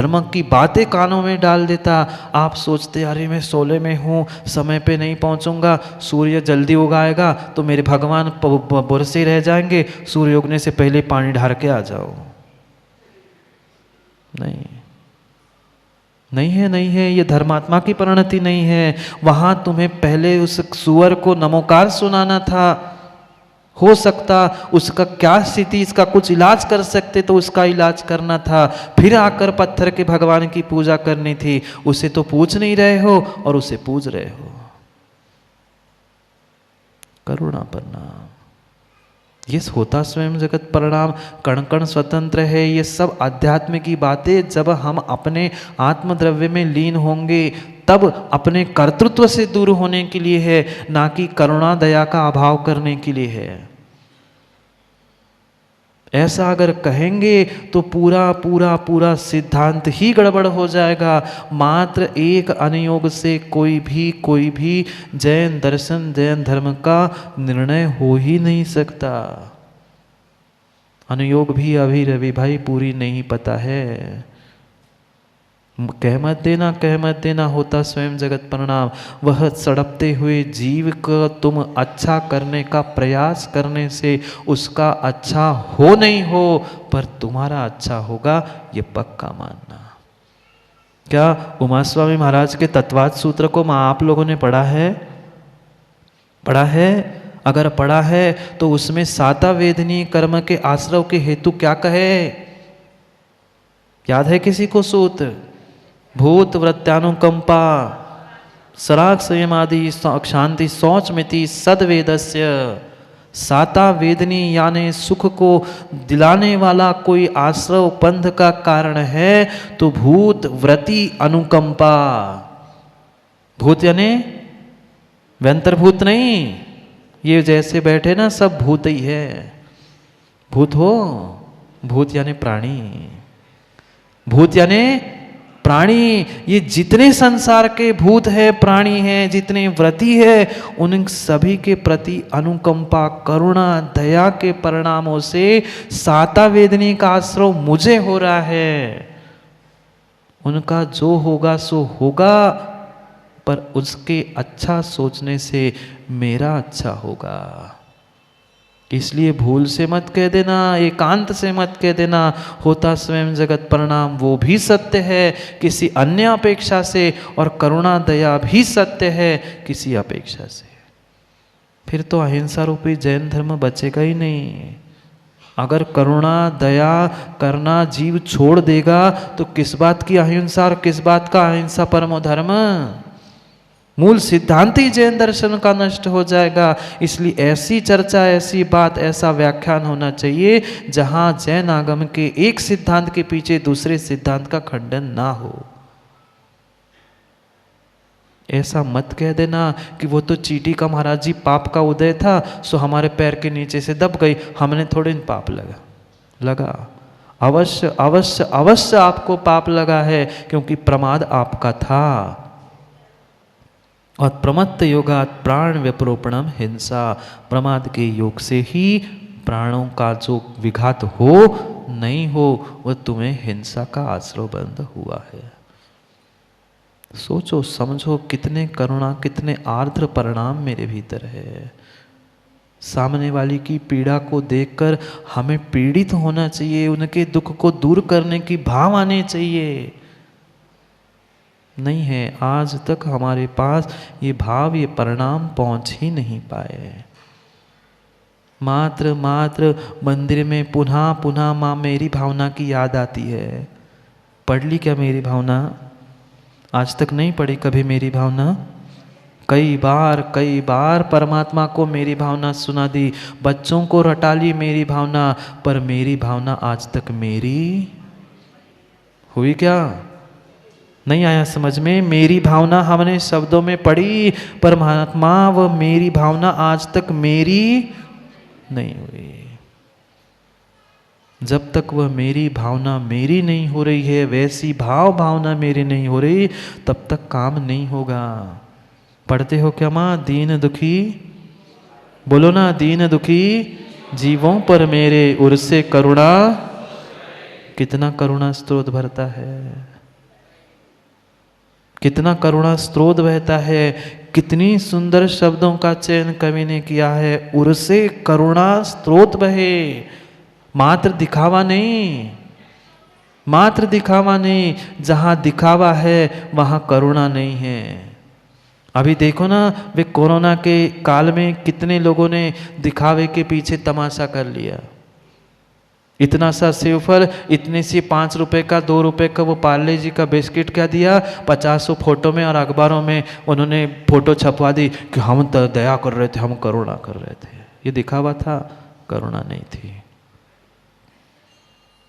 धर्म की बातें कानों में डाल देता। आप सोचते अरे मैं सोले में हूँ, समय पे नहीं पहुँचूंगा, सूर्य जल्दी उगाएगा तो मेरे भगवान बुरसे रह जाएंगे, सूर्य उगने से पहले पानी ढार के आ जाओ। नहीं, नहीं है, नहीं है, ये धर्मात्मा की परिणति नहीं है। वहां तुम्हें पहले उस सुअर को नमोकार सुनाना था। हो सकता उसका क्या स्थिति, इसका कुछ इलाज कर सकते तो उसका इलाज करना था, फिर आकर पत्थर के भगवान की पूजा करनी थी। उसे तो पूछ नहीं रहे हो और उसे पूज रहे हो। करुणा परिणाम, ये होता स्वयं जगत परिणाम, कण कण स्वतंत्र है। ये सब आध्यात्म की बातें जब हम अपने आत्मद्रव्य में लीन होंगे तब अपने कर्तृत्व से दूर होने के लिए है, ना कि करुणा दया का अभाव करने के लिए है। ऐसा अगर कहेंगे तो पूरा पूरा पूरा सिद्धांत ही गड़बड़ हो जाएगा। मात्र एक अनुयोग से कोई भी जैन दर्शन, जैन धर्म का निर्णय हो ही नहीं सकता। अनुयोग भी अभी रवि भाई पूरी नहीं पता है। कह मत देना होता स्वयं जगत परिणाम। वह सड़पते हुए जीव को तुम अच्छा करने का प्रयास करने से उसका अच्छा हो नहीं हो, पर तुम्हारा अच्छा होगा ये पक्का मानना। क्या उमा स्वामी महाराज के तत्वाद सूत्र को आप लोगों ने पढ़ा है? पढ़ा है? अगर पढ़ा है तो उसमें साता वेदनीय कर्म के आश्रव के हेतु क्या कहे? याद है किसी को सूत्र? भूत वृत्यानुकंपा सराग संयमादि शांति शौचमिति सदवेदस्य। साता वेदनी यानी सुख को दिलाने वाला कोई आश्रव पंथ का कारण है तो भूत व्रति अनुकंपा। भूत यानी व्यंतर्भूत नहीं, ये जैसे बैठे ना सब भूत ही है। भूत हो, भूत यानी प्राणी, भूत यानी प्राणी। ये जितने संसार के भूत है, प्राणी है, जितने व्रती है, उन सभी के प्रति अनुकंपा, करुणा, दया के परिणामों से साता वेदनी का आश्रय मुझे हो रहा है। उनका जो होगा सो होगा, पर उसके अच्छा सोचने से मेरा अच्छा होगा। इसलिए भूल से मत कह देना, एकांत से मत कह देना होता स्वयं जगत परिणाम वो भी सत्य है किसी अन्य अपेक्षा से, और करुणा दया भी सत्य है किसी अपेक्षा से। फिर तो अहिंसा रूपी जैन धर्म बचेगा ही नहीं। अगर करुणा दया करना जीव छोड़ देगा तो किस बात की अहिंसा और किस बात का अहिंसा परमो धर्म? मूल सिद्धांत ही जैन दर्शन का नष्ट हो जाएगा। इसलिए ऐसी चर्चा, ऐसी बात, ऐसा व्याख्यान होना चाहिए जहां जैन आगम के एक सिद्धांत के पीछे दूसरे सिद्धांत का खंडन ना हो। ऐसा मत कह देना कि वो तो चीटी का महाराज जी पाप का उदय था सो हमारे पैर के नीचे से दब गई, हमने थोड़े पाप लगा। अवश्य अवश्य अवश्य आपको पाप लगा है, क्योंकि प्रमाद आपका था। और प्रमत्त योगात प्राण व्यपरोपणम हिंसा, प्रमाद के योग से ही प्राणों का जो विघात हो नहीं हो वह तुम्हें हिंसा का आश्रय बंद हुआ है। सोचो समझो कितने करुणा, कितने आर्द्र परिणाम मेरे भीतर है। सामने वाली की पीड़ा को देखकर हमें पीड़ित होना चाहिए, उनके दुख को दूर करने की भाव आने चाहिए। नहीं है, आज तक हमारे पास ये भाव, ये परिणाम पहुंच ही नहीं पाए। मात्र मंदिर में पुनः पुनः माँ मेरी भावना की याद आती है। पढ़ ली क्या मेरी भावना? आज तक नहीं पढ़ी कभी मेरी भावना? कई बार परमात्मा को मेरी भावना सुना दी, बच्चों को रटा ली मेरी भावना, पर मेरी भावना आज तक मेरी हुई क्या? नहीं आया समझ में? मेरी भावना हमने शब्दों में पढ़ी, परमात्मा वो मेरी भावना आज तक मेरी नहीं हुई। जब तक वह मेरी भावना मेरी नहीं हो रही है, वैसी भावना मेरी नहीं हो रही, तब तक काम नहीं होगा। पढ़ते हो क्या माँ? दीन दुखी, बोलो ना, दीन दुखी जीवों पर मेरे उर से करुणा। कितना करुणा स्त्रोत भरता है। कितना करुणा स्रोत बहता है, कितनी सुंदर शब्दों का चयन कवि ने किया है। उर्से करुणा स्रोत बहे, मात्र दिखावा नहीं, मात्र दिखावा नहीं। जहां दिखावा है वहां करुणा नहीं है। अभी देखो ना, वे कोरोना के काल में कितने लोगों ने दिखावे के पीछे तमाशा कर लिया। इतना सा सेवफल, इतने से 5 रुपए का 2 रुपए का वो पार्ले जी का बिस्किट क्या दिया, 50 फोटो में और अखबारों में उन्होंने फोटो छपवा दी कि हम तो दया कर रहे थे, हम करुणा कर रहे थे। ये दिखावा था, करुणा नहीं थी।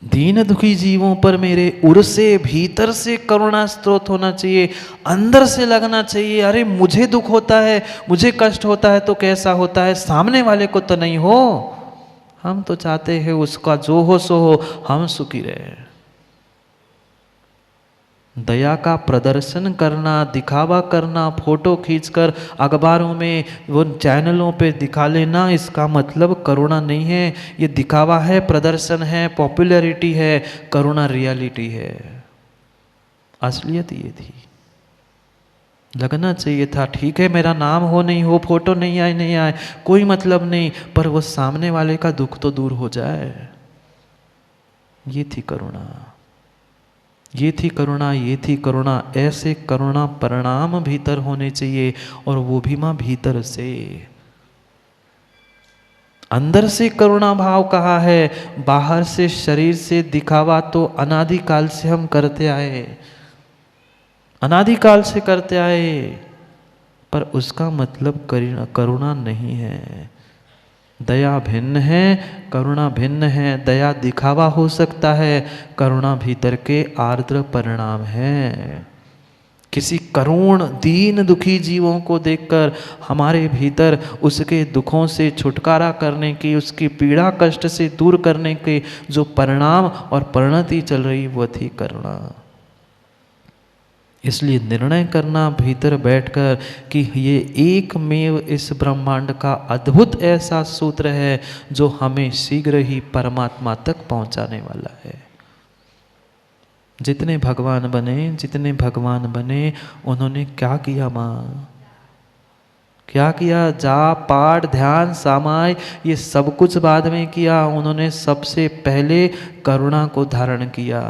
दीन दुखी जीवों पर मेरे उर से भीतर से करुणा स्रोत होना चाहिए, अंदर से लगना चाहिए। अरे मुझे दुख होता है, मुझे कष्ट होता है तो कैसा होता है, सामने वाले को तो नहीं हो। हम तो चाहते हैं उसका जो हो सो हो, हम सुखी रहे। दया का प्रदर्शन करना, दिखावा करना, फोटो खींचकर अखबारों में वो चैनलों पे दिखा लेना, इसका मतलब करुणा नहीं है। ये दिखावा है, प्रदर्शन है, पॉपुलैरिटी है। करुणा रियलिटी है, असलियत ये थी। लगना चाहिए था, ठीक है मेरा नाम हो नहीं हो, फोटो नहीं आए नहीं आए, कोई मतलब नहीं, पर वो सामने वाले का दुख तो दूर हो जाए। ये थी करुणा, ये थी करुणा, ये थी करुणा। ऐसे करुणा परिणाम भीतर होने चाहिए, और वो भी मां भीतर से। अंदर से करुणा भाव कहा है, बाहर से शरीर से दिखावा तो अनादिकाल से हम करते आए, अनादिकाल से करते आए, पर उसका मतलब करुणा नहीं है। दया भिन्न है, करुणा भिन्न है। दया दिखावा हो सकता है, करुणा भीतर के आर्द्र परिणाम है। किसी करुण दीन दुखी जीवों को देखकर हमारे भीतर उसके दुखों से छुटकारा करने की, उसकी पीड़ा कष्ट से दूर करने के जो परिणाम और परिणति चल रही, वो थी करुणा। इसलिए निर्णय करना भीतर बैठकर कि ये एकमेव इस ब्रह्मांड का अद्भुत ऐसा सूत्र है जो हमें शीघ्र ही परमात्मा तक पहुंचाने वाला है। जितने भगवान बने, जितने भगवान बने, उन्होंने क्या किया माँ, क्या किया? जाप पाठ ध्यान सामाय ये सब कुछ बाद में किया, उन्होंने सबसे पहले करुणा को धारण किया।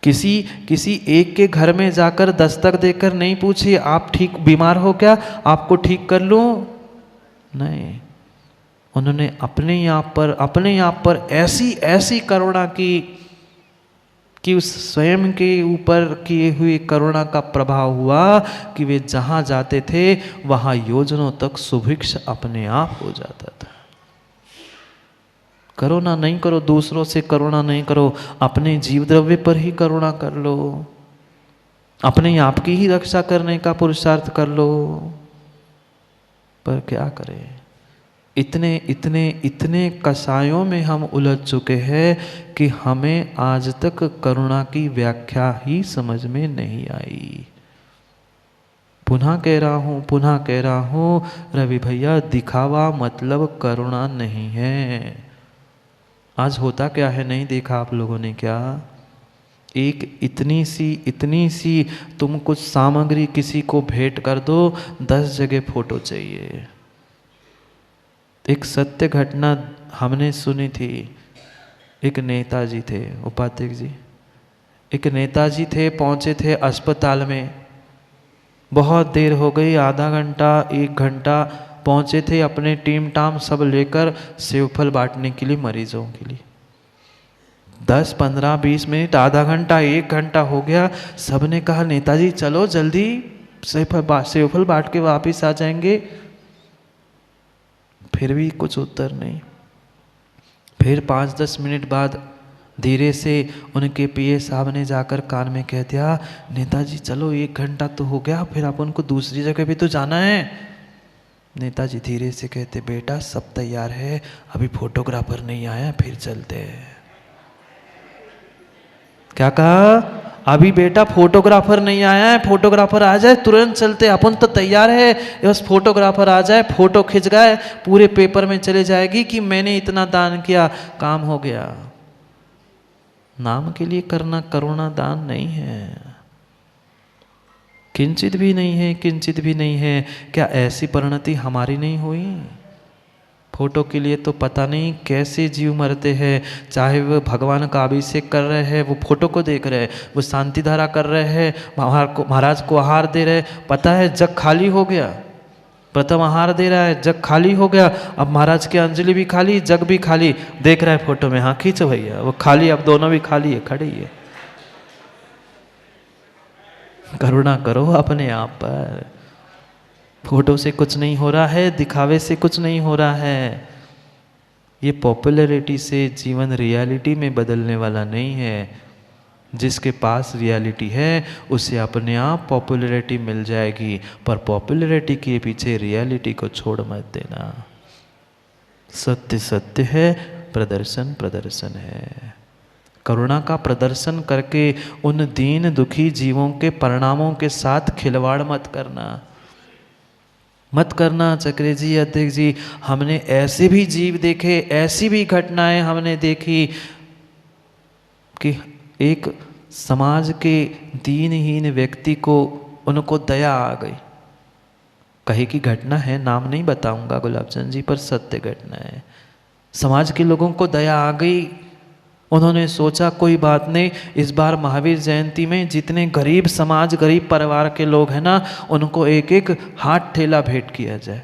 किसी एक के घर में जाकर दस्तक देकर नहीं पूछी आप ठीक बीमार हो क्या, आपको ठीक कर लूं, नहीं। उन्होंने अपने आप पर ऐसी करुणा की कि उस स्वयं के ऊपर किए हुए करुणा का प्रभाव हुआ कि वे जहां जाते थे वहां योजनों तक सुभिक्ष अपने आप हो जाता था। करुणा नहीं करो, दूसरों से करुणा नहीं करो, अपने जीव द्रव्य पर ही करुणा कर लो, अपने आप की ही रक्षा करने का पुरुषार्थ कर लो। पर क्या करें, इतने कसायों में हम उलझ चुके हैं कि हमें आज तक करुणा की व्याख्या ही समझ में नहीं आई। पुनः कह रहा हूं रवि भैया, दिखावा मतलब करुणा नहीं है। आज होता क्या है, नहीं देखा आप लोगों ने क्या? एक इतनी सी तुम कुछ सामग्री किसी को भेंट कर दो, 10 जगह फोटो चाहिए। एक सत्य घटना हमने सुनी थी। एक नेताजी थे, उपाध्यक्ष जी, एक नेताजी थे, पहुंचे थे अस्पताल में, बहुत देर हो गई, आधा घंटा 1 घंटा पहुंचे थे, अपने टीम टाम सब लेकर सेवफल बांटने के लिए मरीजों के लिए। 10, 15, 20 मिनट, आधा घंटा, 1 घंटा हो गया। सबने कहा नेताजी चलो जल्दी सेवफल बांट के वापिस आ जाएंगे। फिर भी कुछ उत्तर नहीं। फिर 5-10 मिनट बाद धीरे से उनके पीए साहब ने जाकर कान में कह दिया, नेताजी चलो 1 घंटा तो हो गया, फिर अपन को दूसरी जगह भी तो जाना है। नेताजी धीरे से कहते, बेटा सब तैयार है, अभी फोटोग्राफर नहीं आया, फिर चलते हैं। क्या कहा? अभी बेटा फोटोग्राफर नहीं आया है, फोटोग्राफर आ जाए तुरंत चलते, अपन तो तैयार है, बस फोटोग्राफर आ जाए, फोटो खिंच गए, पूरे पेपर में चले जाएगी कि मैंने इतना दान किया, काम हो गया। नाम के लिए करना करुणा दान नहीं है। किंचित भी नहीं है, किंचित भी नहीं है। क्या ऐसी परिणति हमारी नहीं हुई? फोटो के लिए तो पता नहीं कैसे जीव मरते हैं। चाहे वो भगवान का अभिषेक कर रहे हैं, वो फोटो को देख रहे हैं, वो शांति धारा कर रहे हैं, महाराज को आहार दे रहे, पता है जग खाली हो गया। प्रथम आहार दे रहा है, जग खाली हो गया। अब महाराज की अंजलि भी खाली, जग भी खाली। देख रहा है फोटो में, हाँ खींचो भैया, वो खाली, अब दोनों भी खाली है, खड़ी है। करुणा करो अपने आप पर। फोटो से कुछ नहीं हो रहा है, दिखावे से कुछ नहीं हो रहा है। ये पॉपुलैरिटी से जीवन रियलिटी में बदलने वाला नहीं है। जिसके पास रियलिटी है उसे अपने आप पॉपुलैरिटी मिल जाएगी, पर पॉपुलैरिटी के पीछे रियलिटी को छोड़ मत देना। सत्य सत्य है, प्रदर्शन प्रदर्शन है। करुणा का प्रदर्शन करके उन दीन दुखी जीवों के परिणामों के साथ खिलवाड़ मत करना, मत करना। चक्रे जी, अध्यक्ष जी, हमने ऐसे भी जीव देखे, ऐसी भी घटनाएं हमने देखी कि एक समाज के दीनहीन व्यक्ति को, उनको दया आ गई। कहे की घटना है, नाम नहीं बताऊंगा गुलाबचंद जी, पर सत्य घटना है। समाज के लोगों को दया आ गई। उन्होंने सोचा कोई बात नहीं, इस बार महावीर जयंती में जितने गरीब समाज, गरीब परिवार के लोग हैं ना, उनको एक एक हाथ ठेला भेंट किया जाए।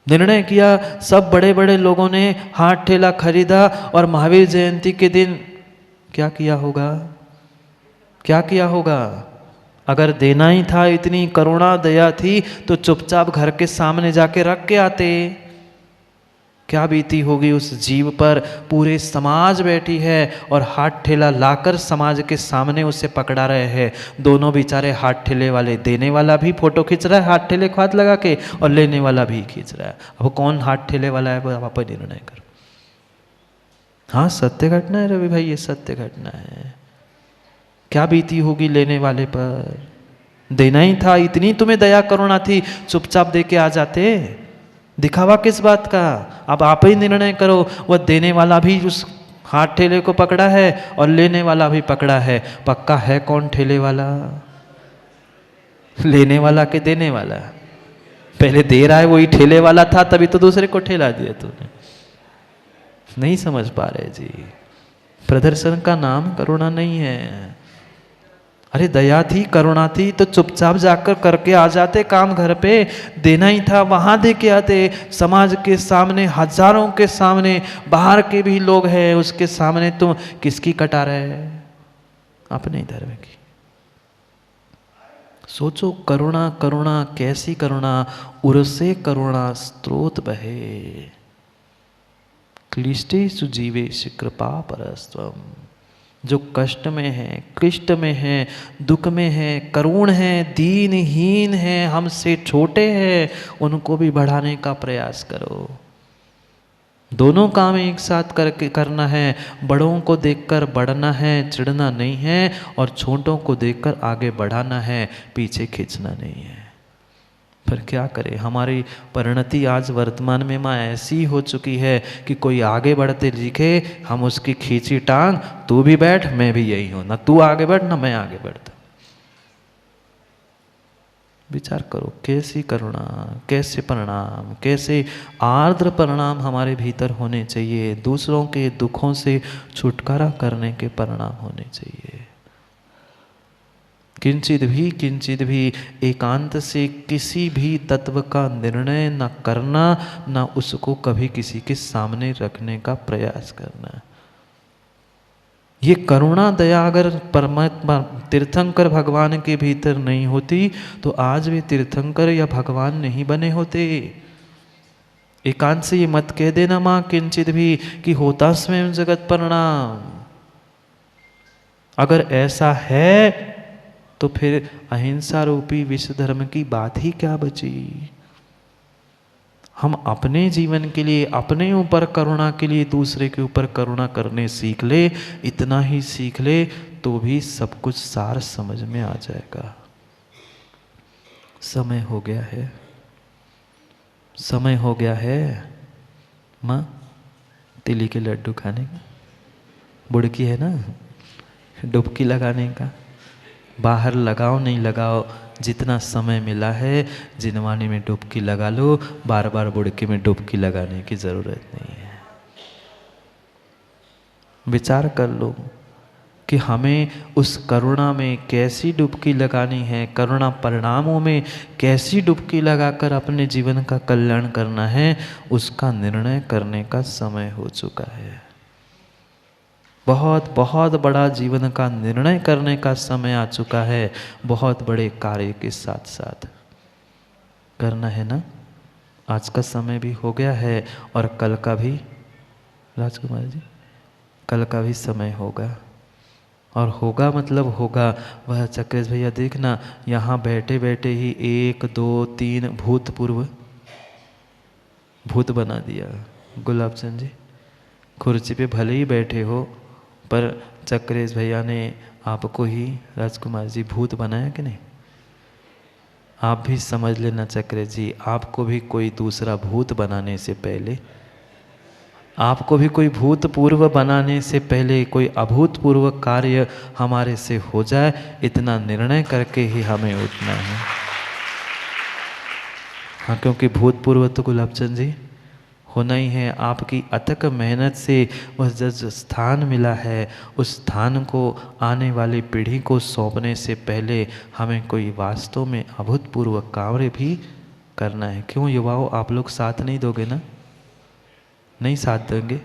निर्णय किया, सब बड़े बड़े लोगों ने हाथ ठेला खरीदा और महावीर जयंती के दिन क्या किया होगा? क्या किया होगा? अगर देना ही था, इतनी करुणा दया थी, तो चुपचाप घर के सामने जाके रख के आते। क्या बीती होगी उस जीव पर? पूरे समाज बैठी है और हाथ ठेला लाकर समाज के सामने उसे पकड़ा रहे हैं। दोनों बेचारे हाथ ठेले वाले, देने वाला भी फोटो खींच रहा है हाथ ठेले को हाथ लगा के, और लेने वाला भी खींच रहा है। अब कौन हाथ ठेले वाला है, वो आप निर्णय करो। हाँ सत्य घटना है रवि भाई, ये सत्य घटना है। क्या बीती होगी लेने वाले पर? देना ही था, इतनी तुम्हें दया करुणा थी, चुपचाप दे के आ जाते। दिखावा किस बात का? अब आप ही निर्णय करो। वह देने वाला भी उस हाथ ठेले को पकड़ा है और लेने वाला भी पकड़ा है। पक्का है कौन ठेले वाला? लेने वाला के देने वाला? पहले दे रहा है वही ठेले वाला था, तभी तो दूसरे को ठेला दिया तूने। नहीं समझ पा रहे जी। प्रदर्शन का नाम करुणा नहीं है। अरे दया थी, करुणा थी, तो चुपचाप जाकर करके आ जाते काम घर पे। देना ही था, वहां दे के आते। समाज के सामने, हजारों के सामने, बाहर के भी लोग हैं उसके सामने तुम किसकी कटा रहे हैं? अपने धर्म की। सोचो, करुणा करुणा कैसी करुणा? उरसे करुणा स्रोत बहे, क्लिष्टेषु जीवेषु कृपा परस्त्वम्। जो कष्ट में है, क्लिष्ट में है, दुख में है, करुण है, दीनहीन है, हमसे छोटे हैं, उनको भी बढ़ाने का प्रयास करो। दोनों काम एक साथ करके करना है। बड़ों को देखकर बढ़ना है, चिढ़ना नहीं है, और छोटों को देखकर आगे बढ़ाना है, पीछे खींचना नहीं है। पर क्या करें, हमारी परिणति आज वर्तमान में माँ ऐसी हो चुकी है कि कोई आगे बढ़ते दिखे, हम उसकी खींची टांग, तू भी बैठ मैं भी यही हूं, ना तू आगे बढ़ ना मैं आगे बढ़ता। विचार करो, कैसी करुणा, कैसे परिणाम, कैसे आर्द्र परिणाम हमारे भीतर होने चाहिए। दूसरों के दुखों से छुटकारा करने के परिणाम होने चाहिए। किंचित भी एकांत से किसी भी तत्व का निर्णय न करना, न उसको कभी किसी के सामने रखने का प्रयास करना। ये करुणा दया अगर परमात्मा तीर्थंकर भगवान के भीतर नहीं होती तो आज वे तीर्थंकर या भगवान नहीं बने होते। एकांत से ये मत कह देना माँ किंचित भी कि होता स्वयं जगत परिणाम। अगर ऐसा है तो फिर अहिंसा रूपी विश्व धर्म की बात ही क्या बची। हम अपने जीवन के लिए, अपने ऊपर करुणा के लिए दूसरे के ऊपर करुणा करने सीख ले, इतना ही सीख ले तो भी सब कुछ सार समझ में आ जाएगा। समय हो गया है, समय हो गया है माँ तिली के लड्डू खाने का, बुड़की है ना, डुबकी लगाने का, बाहर लगाओ नहीं लगाओ, जितना समय मिला है जिनवानी में डुबकी लगा लो, बार बार बुड़की में डुबकी लगाने की ज़रूरत नहीं है। विचार कर लो कि हमें उस करुणा में कैसी डुबकी लगानी है, करुणा परिणामों में कैसी डुबकी लगाकर अपने जीवन का कल्याण करना है, उसका निर्णय करने का समय हो चुका है। बहुत बहुत बड़ा जीवन का निर्णय करने का समय आ चुका है, बहुत बड़े कार्य के साथ साथ करना है ना। आज का समय भी हो गया है और कल का भी, राजकुमार जी, कल का भी समय होगा। और होगा मतलब होगा। वह चक्रेश भैया देखना, यहाँ बैठे बैठे ही 1 2 3 भूतपूर्व भूत बना दिया। गुलाब चंद जी, कुर्सी पे भले ही बैठे हो, पर चक्रेश भैया ने आपको ही, राजकुमार जी, भूत बनाया कि नहीं? आप भी समझ लेना चक्रेश जी, आपको भी कोई दूसरा भूत बनाने से पहले, आपको भी कोई भूतपूर्व बनाने से पहले कोई अभूतपूर्व कार्य हमारे से हो जाए, इतना निर्णय करके ही हमें उठना है। हाँ, क्योंकि भूतपूर्व तो गुलाबचंद जी होना ही है। आपकी अथक मेहनत से वह जो स्थान मिला है, उस स्थान को आने वाली पीढ़ी को सौंपने से पहले हमें कोई वास्तव में अभूतपूर्व कार्य भी करना है। क्यों युवाओं, आप लोग साथ नहीं दोगे ना? नहीं साथ देंगे?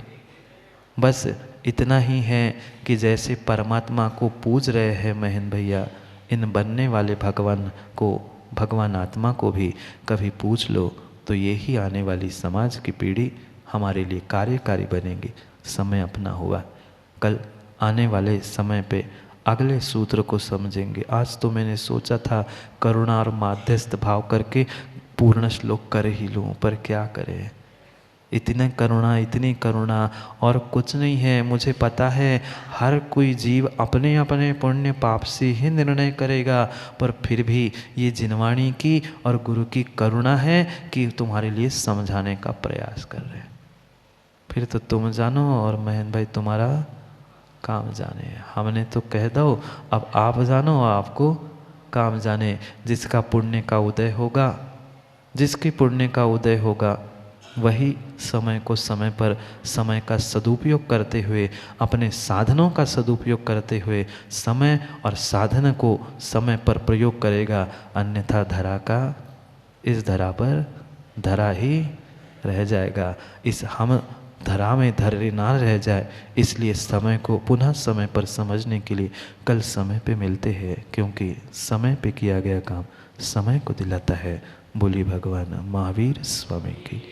बस इतना ही है कि जैसे परमात्मा को पूज रहे हैं महेंद्र भैया, इन बनने वाले भगवान को, भगवान आत्मा को भी कभी पूछ लो, तो यही आने वाली समाज की पीढ़ी हमारे लिए कार्यकारी बनेगी। समय अपना हुआ, कल आने वाले समय पे अगले सूत्र को समझेंगे। आज तो मैंने सोचा था करुणा और माध्यस्थ भाव करके पूर्ण श्लोक कर ही लूँ, पर क्या करें, इतनी करुणा और कुछ नहीं है। मुझे पता है हर कोई जीव अपने अपने पुण्य पाप से ही निर्णय करेगा, पर फिर भी ये जिनवाणी की और गुरु की करुणा है कि तुम्हारे लिए समझाने का प्रयास कर रहे हैं। फिर तो तुम जानो और महेंद्र भाई तुम्हारा काम जाने। हमने तो कह दो, अब आप जानो, आपको काम जाने। जिसका पुण्य का उदय होगा, जिसके पुण्य का उदय होगा, वही समय को समय पर समय का सदुपयोग करते हुए, अपने साधनों का सदुपयोग करते हुए समय और साधन को समय पर प्रयोग करेगा। अन्यथा धरा का, इस धरा पर धरा ही रह जाएगा। इस हम धरा में धरे ना रह जाए, इसलिए समय को पुनः समय पर समझने के लिए कल समय पे मिलते हैं, क्योंकि समय पे किया गया काम समय को दिलाता है। बोली भगवान महावीर स्वामी की।